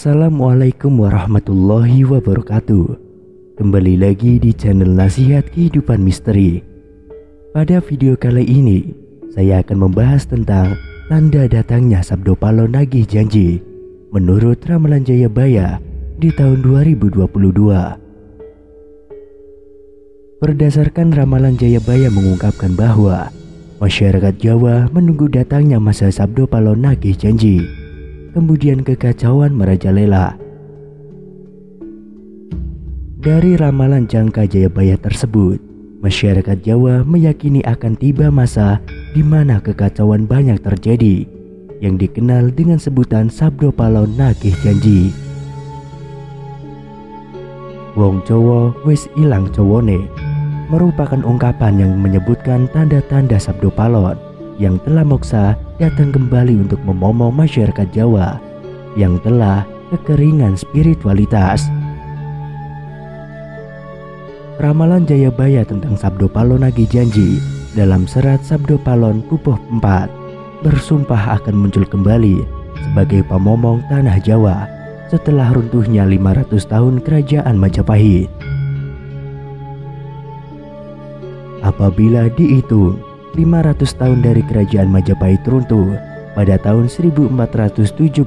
Assalamualaikum warahmatullahi wabarakatuh. Kembali lagi di channel Nasihat Kehidupan Misteri. Pada video kali ini, saya akan membahas tentang tanda datangnya Sabdo Palo Nagih Janji menurut Ramalan Jayabaya di tahun 2022. Berdasarkan Ramalan Jayabaya mengungkapkan bahwa masyarakat Jawa menunggu datangnya masa Sabdo Palo Nagih Janji, kemudian kekacauan merajalela. Dari ramalan Jangka Jayabaya tersebut, masyarakat Jawa meyakini akan tiba masa di mana kekacauan banyak terjadi, yang dikenal dengan sebutan Sabdo Palo Nagih Janji. Wong Jowo wis ilang cowone merupakan ungkapan yang menyebutkan tanda-tanda Sabdo Palon yang telah moksa datang kembali untuk memomong masyarakat Jawa yang telah kekeringan spiritualitas. Ramalan Jayabaya tentang Sabdo Palo Nagih Janji dalam serat Sabdo Palon Pupuh 4 bersumpah akan muncul kembali sebagai pemomong tanah Jawa setelah runtuhnya 500 tahun kerajaan Majapahit. Apabila dihitung 500 tahun dari kerajaan Majapahit runtuh pada tahun 1478,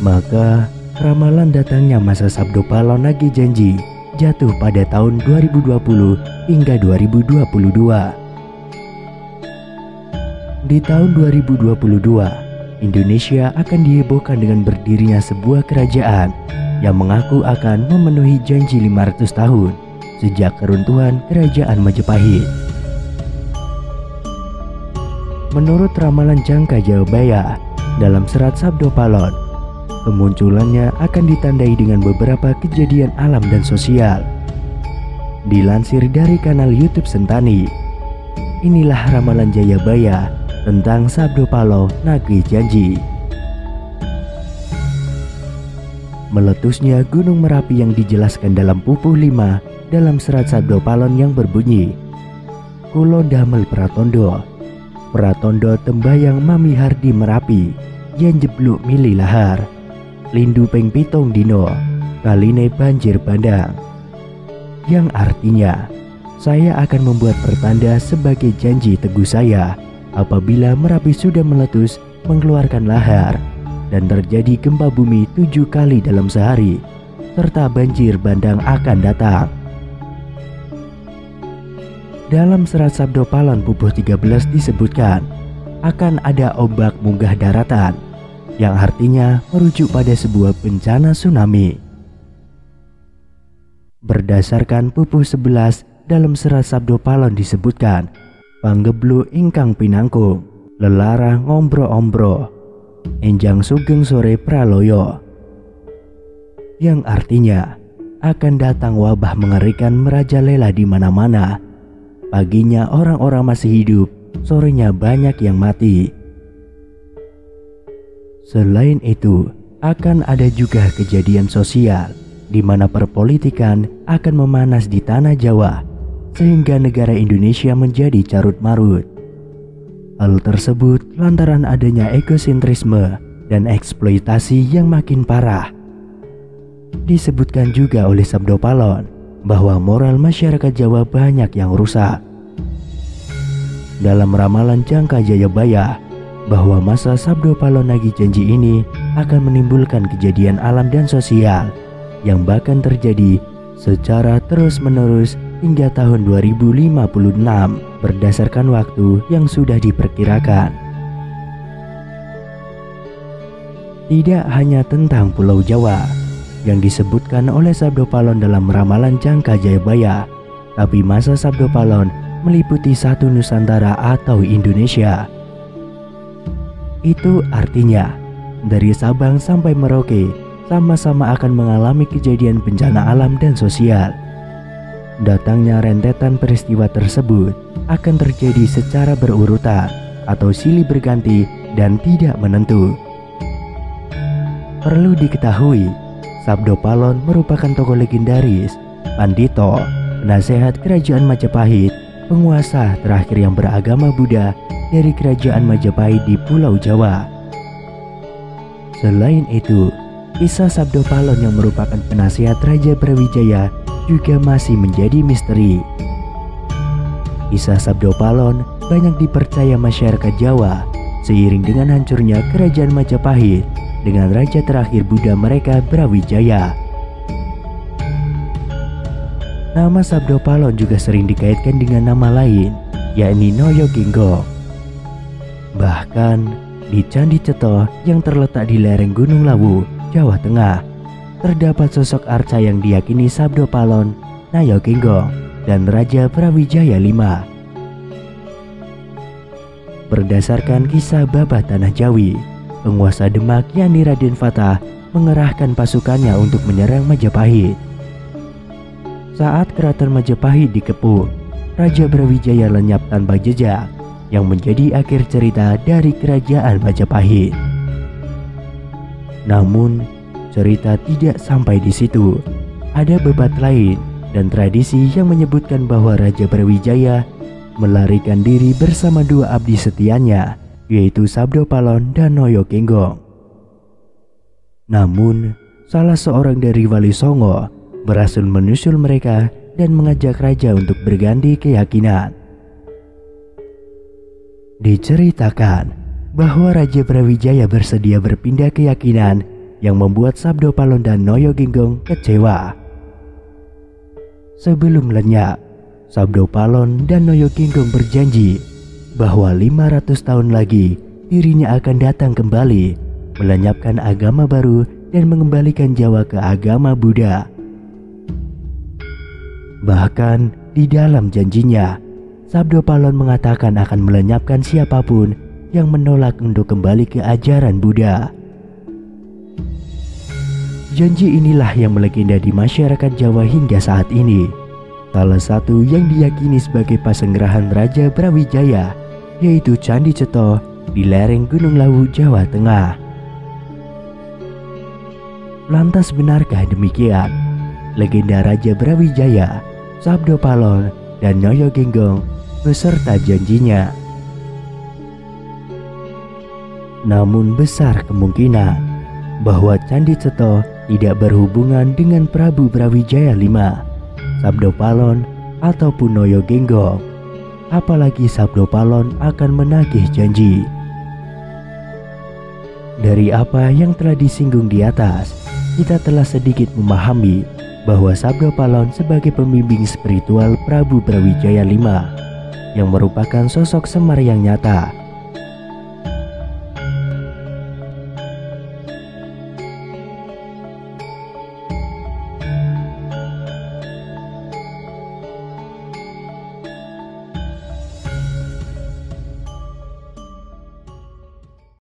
maka ramalan datangnya masa Sabdo Palo Nagih Janji jatuh pada tahun 2020 hingga 2022. Di tahun 2022, Indonesia akan dihebohkan dengan berdirinya sebuah kerajaan yang mengaku akan memenuhi janji 500 tahun sejak keruntuhan kerajaan Majapahit. Menurut ramalan Jangka Jayabaya dalam serat Sabdo Palon, kemunculannya akan ditandai dengan beberapa kejadian alam dan sosial. Dilansir dari kanal YouTube Sentani, inilah ramalan Jayabaya tentang Sabdo Palo Nagih Janji. Meletusnya Gunung Merapi yang dijelaskan dalam Pupuh 5 dalam serat Sabdo Palon yang berbunyi, Kulo damel pratondo tembayang mami hardi Merapi yen jebluk mili lahar lindu ping 7 dino kaline banjir bandang, yang artinya saya akan membuat pertanda sebagai janji teguh saya apabila Merapi sudah meletus mengeluarkan lahar dan terjadi gempa bumi 7 kali dalam sehari serta banjir bandang akan datang. Dalam serat Sabdo Palon Pupuh 13 disebutkan akan ada ombak munggah daratan, yang artinya merujuk pada sebuah bencana tsunami. Berdasarkan Pupuh 11 dalam serat Sabdo Palon disebutkan panggeblu ingkang pinangkung lelara ngombro-ombro enjang sugeng sore praloyo, yang artinya akan datang wabah mengerikan merajalela di mana-mana. Paginya orang-orang masih hidup, sorenya banyak yang mati. Selain itu, akan ada juga kejadian sosial di mana perpolitikan akan memanas di tanah Jawa sehingga negara Indonesia menjadi carut-marut. Hal tersebut lantaran adanya egosentrisme dan eksploitasi yang makin parah. Disebutkan juga oleh Sabdo Palon bahwa moral masyarakat Jawa banyak yang rusak. Dalam ramalan Jangka Jayabaya bahwa masa Sabdo Palo Nagih Janji ini akan menimbulkan kejadian alam dan sosial yang bahkan terjadi secara terus-menerus hingga tahun 2056 berdasarkan waktu yang sudah diperkirakan. Tidak hanya tentang Pulau Jawa yang disebutkan oleh Sabdo Palon dalam ramalan Jangka Jayabaya, tapi masa Sabdo Palon meliputi satu Nusantara atau Indonesia. Itu artinya dari Sabang sampai Merauke sama-sama akan mengalami kejadian bencana alam dan sosial. Datangnya rentetan peristiwa tersebut akan terjadi secara berurutan atau silih berganti dan tidak menentu. Perlu diketahui, Sabdo Palon merupakan tokoh legendaris, pandito, penasehat kerajaan Majapahit, penguasa terakhir yang beragama Buddha dari kerajaan Majapahit di Pulau Jawa. Selain itu, kisah Sabdo Palon yang merupakan penasihat Raja Brawijaya juga masih menjadi misteri. Kisah Sabdo Palon banyak dipercaya masyarakat Jawa seiring dengan hancurnya kerajaan Majapahit dengan raja terakhir Buddha mereka Brawijaya. Nama Sabdo Palon juga sering dikaitkan dengan nama lain, yakni Noyo Genggong. Bahkan di Candi Cetho yang terletak di lereng Gunung Lawu, Jawa Tengah, terdapat sosok arca yang diyakini Sabdo Palon, Noyo Genggong, dan Raja Brawijaya V. Berdasarkan kisah Babah Tanah Jawi, penguasa Demak yakni Raden Fatah mengerahkan pasukannya untuk menyerang Majapahit. Saat keraton Majapahit dikepung, Raja Brawijaya lenyap tanpa jejak, yang menjadi akhir cerita dari kerajaan Majapahit. Namun, cerita tidak sampai di situ. Ada bebat lain dan tradisi yang menyebutkan bahwa Raja Brawijaya melarikan diri bersama dua abdi setianya, yaitu Sabdo Palon dan Noyo Genggong. Namun, salah seorang dari Wali Songo berhasil menyusul mereka dan mengajak raja untuk berganti keyakinan. Diceritakan bahwa Raja Brawijaya bersedia berpindah keyakinan yang membuat Sabdo Palon dan Noyo Genggong kecewa. Sebelum lenyap, Sabdo Palon dan Noyo Genggong berjanji bahwa 500 tahun lagi dirinya akan datang kembali, melenyapkan agama baru dan mengembalikan Jawa ke agama Buddha. Bahkan di dalam janjinya, Sabdo Palon mengatakan akan melenyapkan siapapun yang menolak untuk kembali ke ajaran Buddha. Janji inilah yang melegenda di masyarakat Jawa hingga saat ini. Salah satu yang diyakini sebagai pasenggerahan Raja Brawijaya, yaitu Candi Cetho di lereng Gunung Lawu, Jawa Tengah. Lantas benarkah demikian? Legenda Raja Brawijaya, Sabdo Palon, dan Noyo Genggong beserta janjinya. Namun besar kemungkinan bahwa Candi Cetho tidak berhubungan dengan Prabu Brawijaya V, Sabdo Palon, ataupun Noyo Genggong. Apalagi Sabdo Palon akan menagih janji. Dari apa yang telah disinggung di atas, kita telah sedikit memahami bahwa Sabdo Palon sebagai pembimbing spiritual Prabu Brawijaya V yang merupakan sosok Semar yang nyata